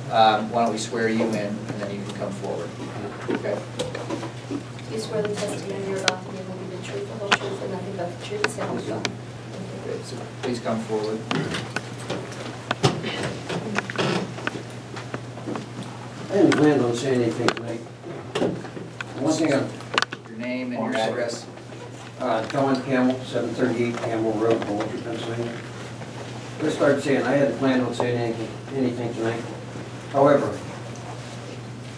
why don't we swear you in, and then you can come forward. Okay. Do you swear the testimony you're about to give will be the truth, the whole truth, and nothing but the truth, so help you God? Okay, so please come forward. I didn't plan on saying anything tonight. One thing, Your name and your address. John Camel, 738 Camel Road, Boulder, Pennsylvania. I started saying I hadn't planned on saying anything tonight. However,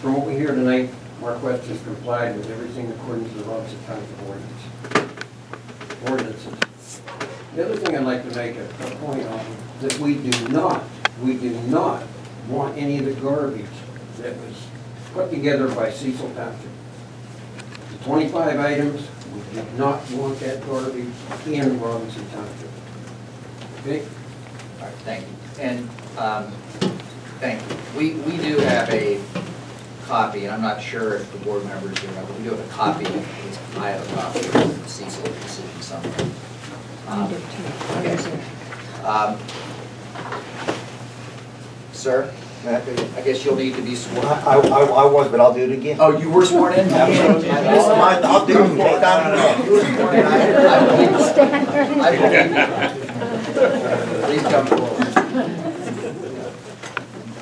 from what we hear tonight, Marquette has complied with everything according to the laws of Township ordinances. The other thing I'd like to make a point on, that we do not want any of the garbage that was put together by Cecil Township. The 25 items, we do not want that garbage in Robinson Township. Okay? All right, thank you. And thank you. We do have a copy, and I'm not sure if the board members do, but we do have a copy. I have a copy of the Cecil decision somewhere. Okay. Sir, I guess you'll need to be sworn. I was, but I'll do it again. Oh, you were sworn in? Absolutely. I'll do it. Take time. You were sworn in. I believe you. Please come forward.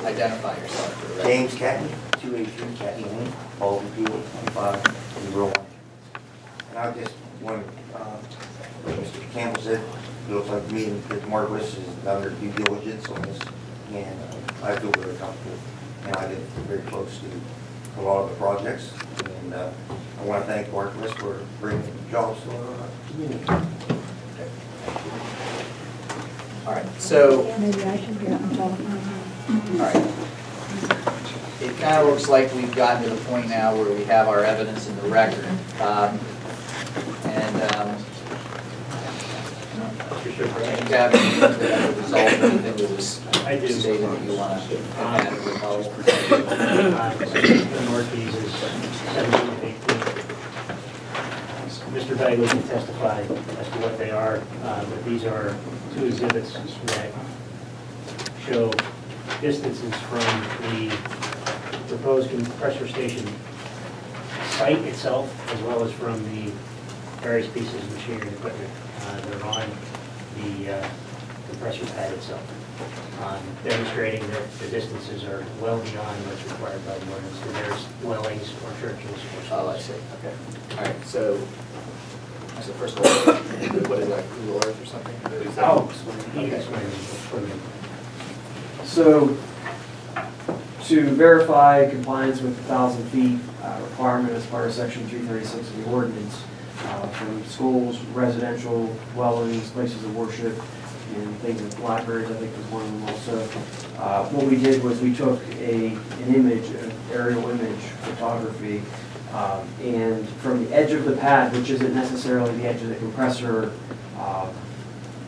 Identify yourself for the record. James Catney, 283 Catney Lane, Baldwin Field, 2501. And I just want like Mr. Campbell said, it looks like me and Marquis is done their due diligence on this, and I feel very comfortable. And I get very close to a lot of the projects, and I want to thank Marquis for bringing jobs to our community. Okay. All right, so. Maybe I should get on telephone. All right. It kind of looks like we've gotten to the point now where we have our evidence in the record. You have the result of anything that was stated that you want to add or recall? The Northeast is 17 to 18. Mr. Bagley can testify as to what they are, but these are two exhibits that show distances from the proposed compressor station site itself, as well as from the various pieces of machinery and equipment that are on the compressor pad itself, demonstrating that the distances are well beyond what's required by the ordinance. So there's dwellings or churches or schools. Oh, I see. Okay. All right. So first of all, what is that? Google Earth or something? Oh, he can explain. So, to verify compliance with the 1,000 feet requirement as part of section 336 of the ordinance, from schools, residential dwellings, places of worship, and things like libraries, I think was one of them also. What we did was we took an image, an aerial image photography, and from the edge of the pad, which isn't necessarily the edge of the compressor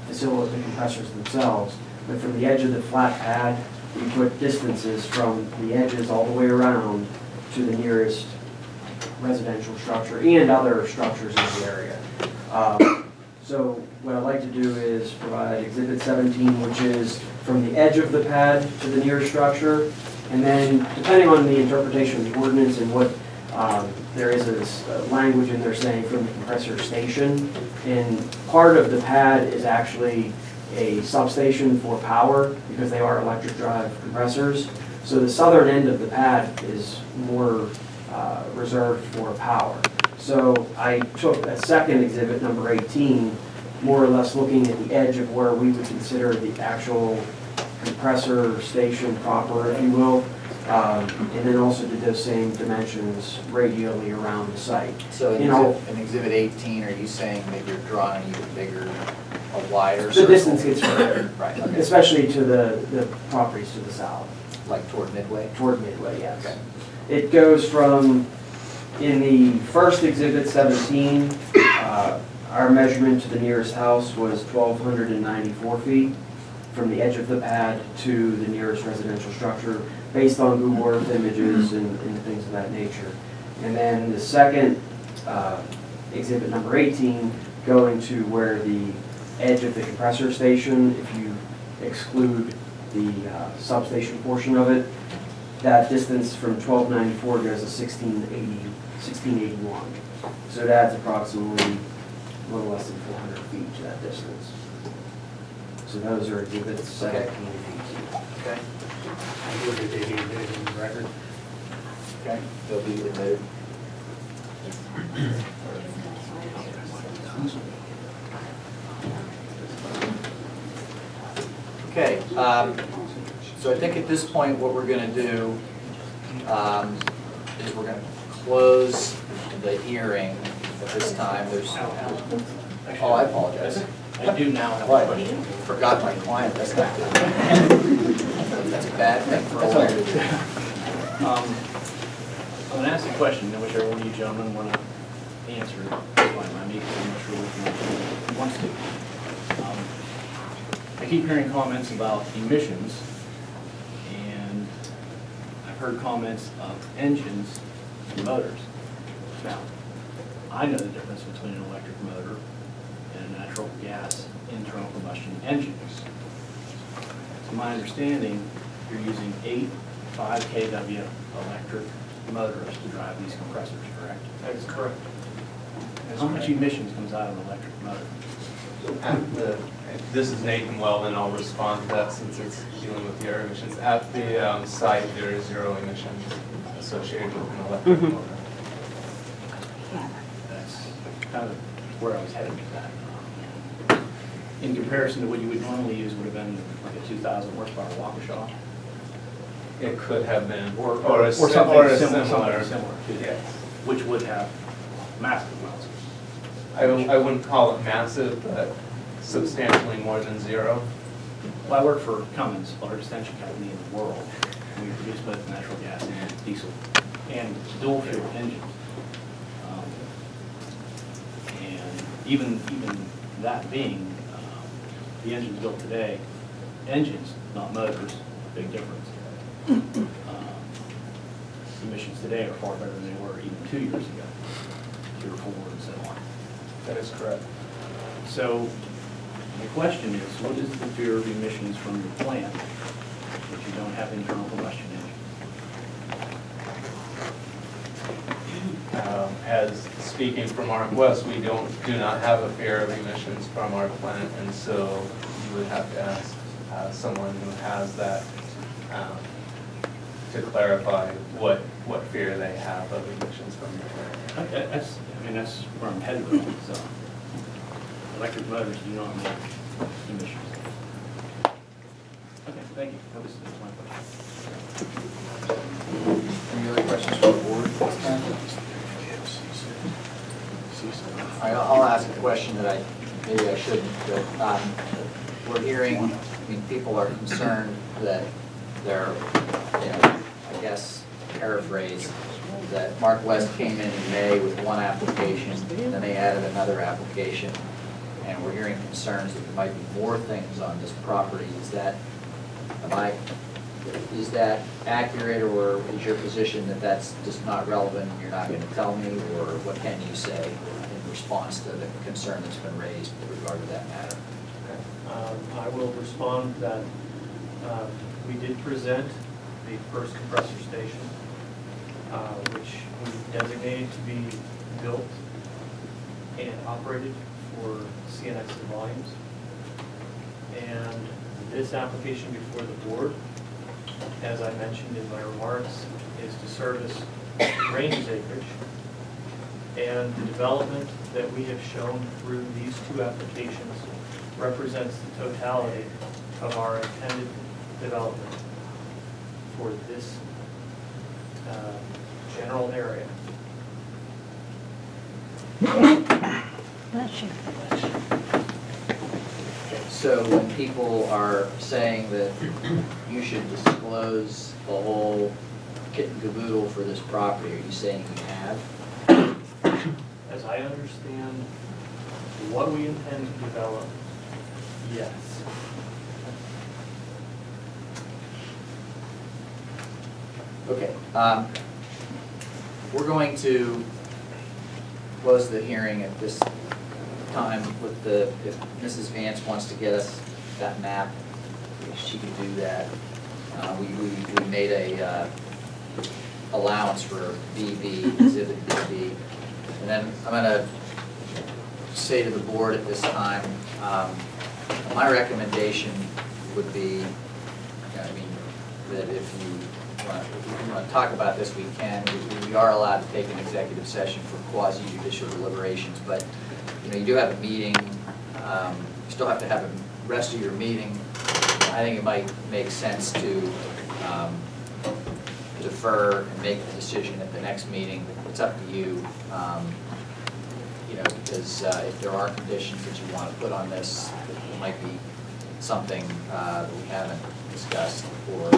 facility, the compressors themselves, but from the edge of the flat pad, we put distances from the edges all the way around to the nearest residential structure and other structures in the area. So what I'd like to do is provide Exhibit 17, which is from the edge of the pad to the nearest structure, and then depending on the interpretation of the ordinance and what there is a language in there saying from the compressor station, and part of the pad is actually a substation for power because they are electric drive compressors. So the southern end of the pad is more reserved for power. So I took a second exhibit, number 18, more or less looking at the edge of where we would consider the actual compressor station proper, if you will, and then also did those same dimensions radially around the site. So in exhibit 18, are you saying that you're drawing even bigger, a wider the circle? distance gets further, right? Okay. Especially to the properties to the south. Like toward Midway? Toward Midway, yes. Okay. It goes from, in the first exhibit 17, our measurement to the nearest house was 1,294 feet from the edge of the pad to the nearest residential structure, based on Google Earth images and things of that nature. And then the second exhibit, number 18, going to where the edge of the compressor station, if you exclude the substation portion of it, that distance from 1294 goes to 1681. So it adds approximately a little less than 400 feet to that distance. So those are exhibits 17 Okay. and 18. Okay. I move that they be admitted in the record. Okay, they'll be admitted. Okay, so I think at this point, what we're gonna do is we're gonna close the hearing at this time. There's, oh, I apologize. I do now have a What? question. Forgot my client, that's not good. That's a bad thing for a lawyer to do. I'm going to ask a question, and whichever one of you gentlemen want to answer, it's fine by me, because I'm not sure which one wants to. I keep hearing comments about emissions, and I've heard comments of engines and motors. Now, I know the difference between an electric motor and a natural gas internal combustion engine. To my understanding, you're using 8 5 kW electric motors to drive these compressors, correct? That is correct. How much emissions comes out of an electric motor? This is Nathan Weldon, I'll respond to that since it's dealing with your emissions. At the site, there is 0 emissions associated with an electric motor. That's kind of where I was headed with that. In comparison to what you would normally use would have been like a 2,000 horsepower Waukesha. It could have been, Or a something similar. similar to that, Yes. which would have massive amounts of. I wouldn't call it massive, but substantially more than 0. Well, I work for Cummins, largest engine company in the world. We produce both natural gas and diesel and dual fuel engines. And even that being, the engines built today, engines, not motors, big difference. Emissions today are far better than they were even 2 years ago, 3 or 4 and so on. That is correct. So the question is, what is the fear of emissions from your plant if you don't have internal combustion engine? As speaking from our request, we do not have a fear of emissions from our plant, and so you would have to ask someone who has that to clarify what fear they have of emissions from your plant. That's where I'm headed with it, so. Electric motors do not make emissions. Okay, thank you. That was my question. Any other questions from the board at this time? All right, I'll ask a question that maybe I shouldn't, but we're hearing, I mean, people are concerned that they're, I guess, paraphrase, that Mark West came in May with one application, then they added another application, and we're hearing concerns that there might be more things on this property. Is that accurate, or is your position that that's just not relevant and you're not going to tell me, or what can you say in response to the concern that's been raised with regard to that matter? I will respond that we did present the first compressor station, which we designated to be built and operated for CNX volumes. And this application before the board, as I mentioned in my remarks, is to service range acreage. And the development that we have shown through these 2 applications represents the totality of our intended development for this general area. Bless you. So when people are saying that you should disclose the whole kit and caboodle for this property, are you saying you have? As I understand what we intend to develop, yes. Okay, we're going to close the hearing at this time with if Mrs. Vance wants to get us that map, if she could do that. We made a allowance for BB, Exhibit BB. And then I'm going to say to the board at this time, my recommendation would be, I mean, that if you want to talk about this, we can. We are allowed to take an executive session for quasi-judicial deliberations, but you do have a meeting. You still have to have the rest of your meeting. I think it might make sense to defer and make the decision at the next meeting. It's up to you. Because if there are conditions that you want to put on this, it might be something that we haven't discussed, or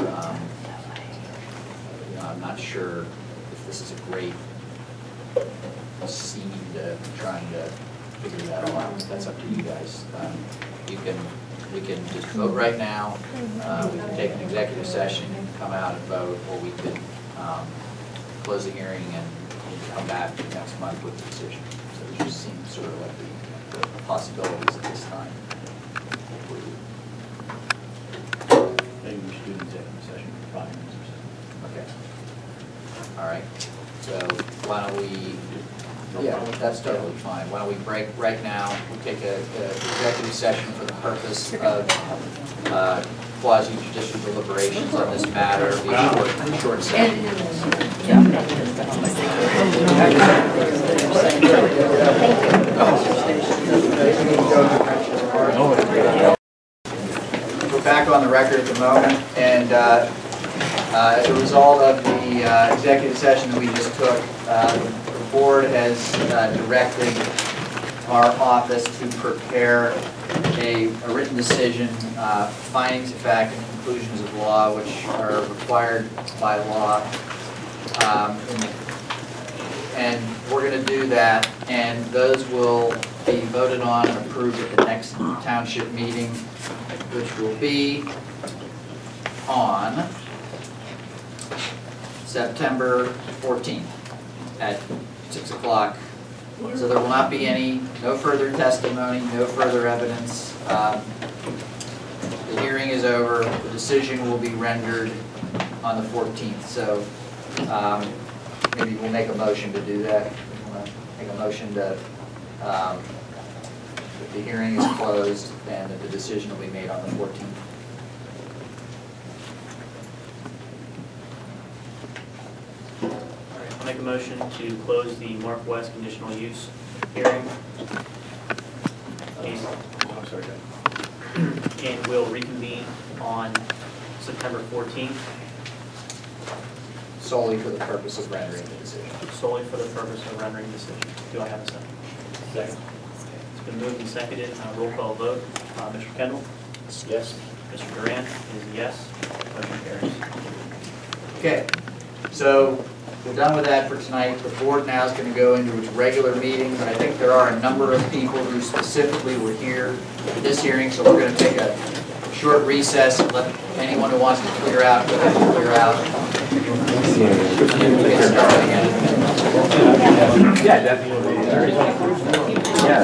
I'm not sure if this is a great scene to trying to figure that all out. That's up to you guys. We can just vote right now. We can take an executive session and come out and vote, or we could close the hearing and come back next month with the decision. So it just seems sort of like the possibilities at this time. Maybe we should do an executive session for 5 minutes or Okay. All right. So why don't we? Yeah, that's totally fine. Why don't we break right now? We take an executive session for the purpose of quasi-judicial deliberations on this matter. Be a short session. We're back on the record at the moment, and as a result of the executive session that we just took, the board has directed our office to prepare a written decision, findings of fact and conclusions of law, which are required by law. And we're going to do that, and those will be voted on and approved at the next township meeting, which will be on September 14th at 6 o'clock. So there will not be no further testimony, no further evidence. The hearing is over. The decision will be rendered on the 14th. So maybe we'll make a motion to do that. We'll make a motion to that the hearing is closed and that the decision will be made on the 14th. I'll make a motion to close the Mark West conditional use hearing. I'm sorry, And we'll reconvene on September 14th, Solely for the purpose of rendering the decision. solely for the purpose of rendering a decision. Do I have a second? Second. It's been moved and seconded. Roll call vote. Mr. Kendall? Yes. Mr. Durant is a yes. Motion carries. Okay, so we're done with that for tonight. The board now is going to go into its regular meetings, and I think there are a number of people who specifically were here for this hearing, so we're going to take a short recess and let anyone who wants to clear out, go ahead and clear out. Get started again. Yeah, definitely. Yeah.